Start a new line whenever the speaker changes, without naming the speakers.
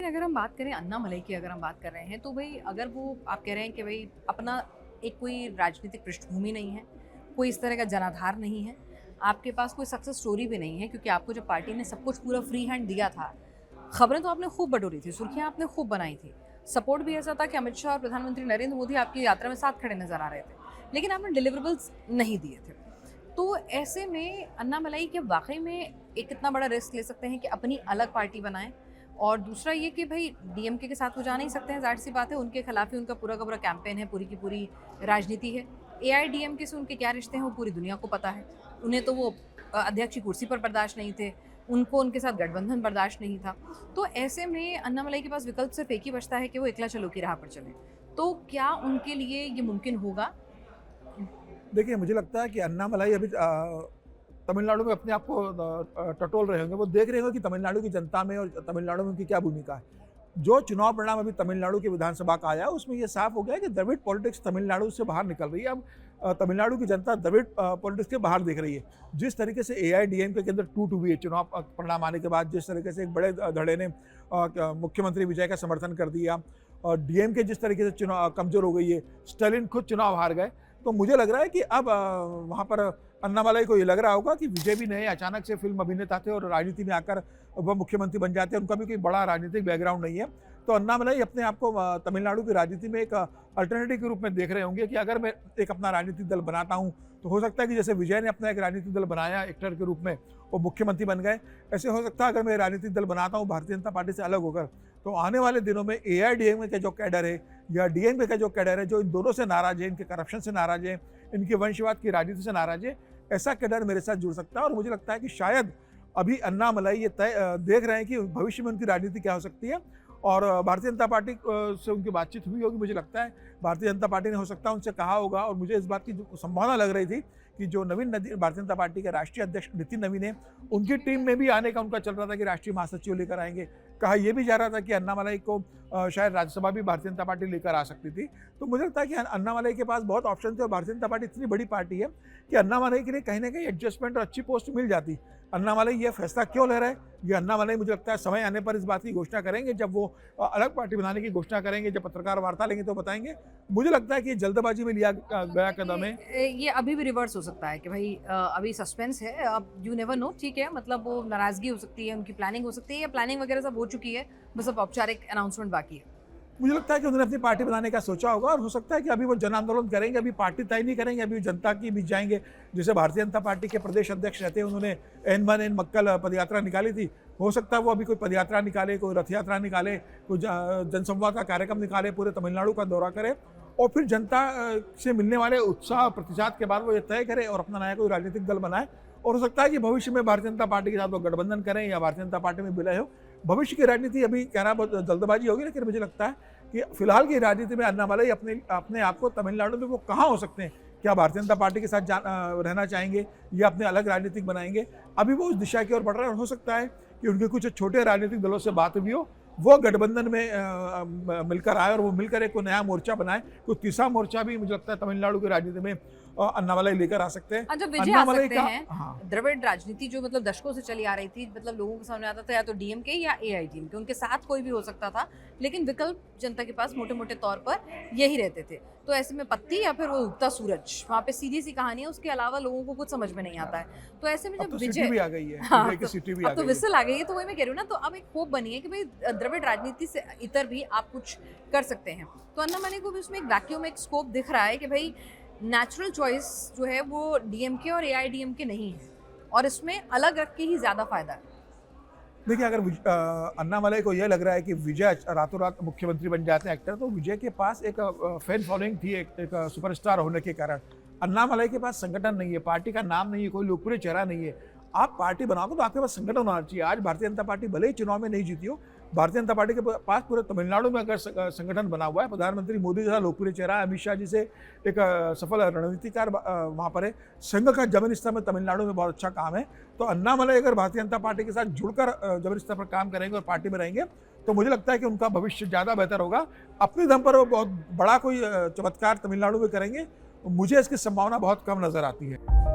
अगर हम बात करें अन्नामलई की, अगर हम बात कर रहे हैं तो भाई अगर वो आप कह रहे हैं कि भाई अपना एक कोई राजनीतिक पृष्ठभूमि नहीं है, कोई इस तरह का जनाधार नहीं है, आपके पास कोई सक्सेस स्टोरी भी नहीं है, क्योंकि आपको जब पार्टी ने सब कुछ पूरा फ्री हैंड दिया था, खबरें तो आपने खूब बटोरी थी, सुर्खियां आपने खूब बनाई थी, सपोर्ट भी ऐसा था कि अमित शाह और प्रधानमंत्री नरेंद्र मोदी आपकी यात्रा में साथ खड़े नजर आ रहे थे, लेकिन आपने डिलीवरेबल्स नहीं दिए थे। तो ऐसे में अन्नामलई के वाकई में एक इतना बड़ा रिस्क ले सकते हैं कि अपनी अलग पार्टी बनाएं, और दूसरा ये कि भाई डीएमके के साथ वो जा नहीं सकते हैं, जाहिर सी बात है, उनके खिलाफ ही उनका पूरा का पूरा कैंपेन है, पूरी की पूरी राजनीति है। एआईडीएमके से उनके क्या रिश्ते हैं वो पूरी दुनिया को पता है। उन्हें तो वो अध्यक्ष की कुर्सी पर बर्दाश्त नहीं थे, उनको उनके साथ गठबंधन बर्दाश्त नहीं था। तो ऐसे में अन्नामलई के पास विकल्प सिर्फ एक ही बचता है कि वो एकला चलो की राह पर चलें। तो क्या उनके लिए ये मुमकिन होगा?
देखिए, मुझे लगता है कि अन्नामलई अभी तमिलनाडु में अपने आप को टटोल रहे होंगे। वो देख रहे होंगे कि तमिलनाडु की जनता में और तमिलनाडु में उनकी क्या भूमिका है। जो चुनाव परिणाम अभी तमिलनाडु की विधानसभा का आया, उसमें ये साफ हो गया है कि द्रविड़ पॉलिटिक्स तमिलनाडु से बाहर निकल रही है। अब तमिलनाडु की जनता द्रविड़ पॉलिटिक्स के बाहर देख रही है। जिस तरीके से एआईडीएमके के अंदर टूट हुई है चुनाव परिणाम आने के बाद, जिस तरीके से एक बड़े धड़े ने मुख्यमंत्री विजय का समर्थन कर दिया, और डीएमके जिस तरीके से चुनाव कमजोर हो गई है, स्टालिन खुद चुनाव हार गए, तो मुझे लग रहा है कि अब वहाँ पर अन्नामलई को ये लग रहा होगा कि विजय भी नए अचानक से फिल्म अभिनेता थे और राजनीति में आकर वह मुख्यमंत्री बन जाते हैं, उनका भी कोई बड़ा राजनीतिक बैकग्राउंड नहीं है। तो अन्नामलई अपने आप को तमिलनाडु की राजनीति में एक अल्टरनेटिव के रूप में देख रहे होंगे कि अगर मैं एक अपना राजनीतिक दल बनाता हूँ, तो हो सकता है कि जैसे विजय ने अपना एक राजनीतिक दल बनाया एक्टर के रूप में, वो मुख्यमंत्री बन गए, ऐसे हो सकता है अगर मैं राजनीतिक दल बनाता हूँ भारतीय जनता पार्टी से अलग होकर, तो आने वाले दिनों में एआईडीएमके का जो कैडर है या डीएमके का जो कैडर है, जो इन दोनों से नाराज है, इनके करप्शन से नाराज है, इनके वंशवाद की राजनीति से नाराज है, ऐसा कैडर मेरे साथ जुड़ सकता है। और मुझे लगता है कि शायद अभी अन्नामलई ये देख रहे हैं कि भविष्य में उनकी राजनीति क्या हो सकती है, और भारतीय जनता पार्टी से उनकी बातचीत हुई होगी। मुझे लगता है भारतीय जनता पार्टी ने हो सकता है उनसे कहा होगा, और मुझे इस बात की संभावना लग रही थी कि जो भारतीय जनता पार्टी के राष्ट्रीय अध्यक्ष नितिन नवीन है, उनकी टीम में भी आने का उनका चल रहा था कि राष्ट्रीय महासचिव लेकर आएंगे। कहा यह भी जा रहा था कि अन्नामलई को शायद राज्यसभा भी भारतीय जनता पार्टी लेकर आ सकती थी। तो मुझे लगता है कि अन्नामलई के पास बहुत ऑप्शन थे, और भारतीय जनता पार्टी इतनी बड़ी पार्टी है कि अन्नामलई के लिए कहीं ना कहीं एडजस्टमेंट और अच्छी पोस्ट मिल जाती। अन्नामलई ये फैसला क्यों ले रहा है, ये अन्नामलई मुझे लगता है समय आने पर इस बात की घोषणा करेंगे, जब वो अलग पार्टी बनाने की घोषणा करेंगे, जब पत्रकार वार्ता लेंगे तो बताएंगे। मुझे लगता है कि जल्दबाजी में लिया गया कदम है।
ये अभी भी रिवर्स हो सकता है कि भाई अभी सस्पेंस है, अब यू नेवर नो, ठीक है, मतलब वो नाराजगी हो सकती है, उनकी प्लानिंग हो सकती है, या प्लानिंग वगैरह सब हो चुकी है, बस अब औपचारिक अनाउंसमेंट बाकी है।
मुझे लगता है कि उन्होंने अपनी पार्टी बनाने का सोचा होगा, और हो सकता है कि अभी वो जन आंदोलन करेंगे, अभी पार्टी तय नहीं करेंगे, अभी जनता के बीच जाएंगे। जैसे भारतीय जनता पार्टी के प्रदेश अध्यक्ष रहते हैं, उन्होंने एन मन एन मक्कल पदयात्रा निकाली थी, हो सकता है वो अभी कोई पदयात्रा निकाले, कोई रथ यात्रा निकाले, कोई जनसंवाद का कार्यक्रम निकाले, पूरे तमिलनाडु का दौरा करे, और फिर जनता से मिलने वाले उत्साह प्रतिशत के बाद वो ये तय करे और अपना नया कोई राजनीतिक दल बनाए। और हो सकता है कि भविष्य में भारतीय जनता पार्टी के साथ वो गठबंधन करें या भारतीय जनता पार्टी में विलय हो। भविष्य की राजनीति अभी कहना बहुत जल्दबाजी होगी, लेकिन मुझे लगता है कि फिलहाल की राजनीति में अन्नामलई अपने आप को तमिलनाडु में वो कहाँ हो सकते हैं। क्या भारतीय जनता पार्टी के साथ रहना चाहेंगे या अपने अलग राजनीतिक बनाएंगे, अभी वो उस दिशा की ओर बढ़ रहे हैं। और हो सकता है कि उनके कुछ छोटे राजनीतिक दलों से बात भी हो, वो गठबंधन में मिलकर आए और वो मिलकर एक नया मोर्चा बनाए। कोई तीसरा मोर्चा भी मुझे लगता है तमिलनाडु की राजनीति में अन्नामलई लेकर आ सकते हैं।
जब विजय आ सकते
का
हैं, द्रविड़ राजनीति जो मतलब दशकों से चली आ रही थी, मतलब लोगों के सामने आता था या तो डीएमके या एआईडीएमके, उनके साथ कोई भी हो सकता था, लेकिन विकल्प जनता के पास मोटे मोटे तौर पर यही रहते थे। तो ऐसे में पत्ती या फिर वो उगता सूरज, वहाँ पे सीधी सी कहानी है, उसके अलावा लोगों को कुछ समझ में नहीं आता है। तो ऐसे में जब विजय
भी आ गई है,
हाँ,
अब
तो विसल आ गई है, तो वही मैं कह रही हूँ ना, तो अब एक होप बनी है कि भाई द्रविड़ राजनीति से इतर भी आप कुछ कर सकते हैं। तो अन्नामलई को भी उसमें एक वैक्यूम, एक स्कोप दिख रहा है कि भाई नेचुरल चॉइस जो है वो डीएमके और एआईडीएमके नहीं है, और इसमें अलग रख के ही ज़्यादा फायदा है।
देखिए, अगर अन्नामलई को यह लग रहा है कि विजय रातों रात मुख्यमंत्री बन जाते हैं एक्टर, तो विजय के पास एक फैन फॉलोइंग थी, एक सुपरस्टार होने के कारण। अन्नामलई के पास संगठन नहीं है, पार्टी का नाम नहीं है, कोई लोकप्रिय चेहरा नहीं है। आप पार्टी बनाओगे तो आपके पास संगठन होना चाहिए। आज भारतीय जनता पार्टी भले ही चुनाव में नहीं जीती हो, भारतीय जनता पार्टी के पास पूरे तमिलनाडु में अगर संगठन बना हुआ है, प्रधानमंत्री मोदी जैसा लोकप्रिय चेहरा, अमित शाह जी से एक सफल रणनीतिकार वहाँ पर है, संघ का जमीन स्तर में तमिलनाडु में बहुत अच्छा काम है। तो अन्नामलई अगर भारतीय जनता पार्टी के साथ जुड़कर जमीन स्तर पर काम करेंगे और पार्टी में रहेंगे, तो मुझे लगता है कि उनका भविष्य ज़्यादा बेहतर होगा। अपने दम पर वो बहुत बड़ा कोई चमत्कार तमिलनाडु में करेंगे, मुझे इसकी संभावना बहुत कम नज़र आती है।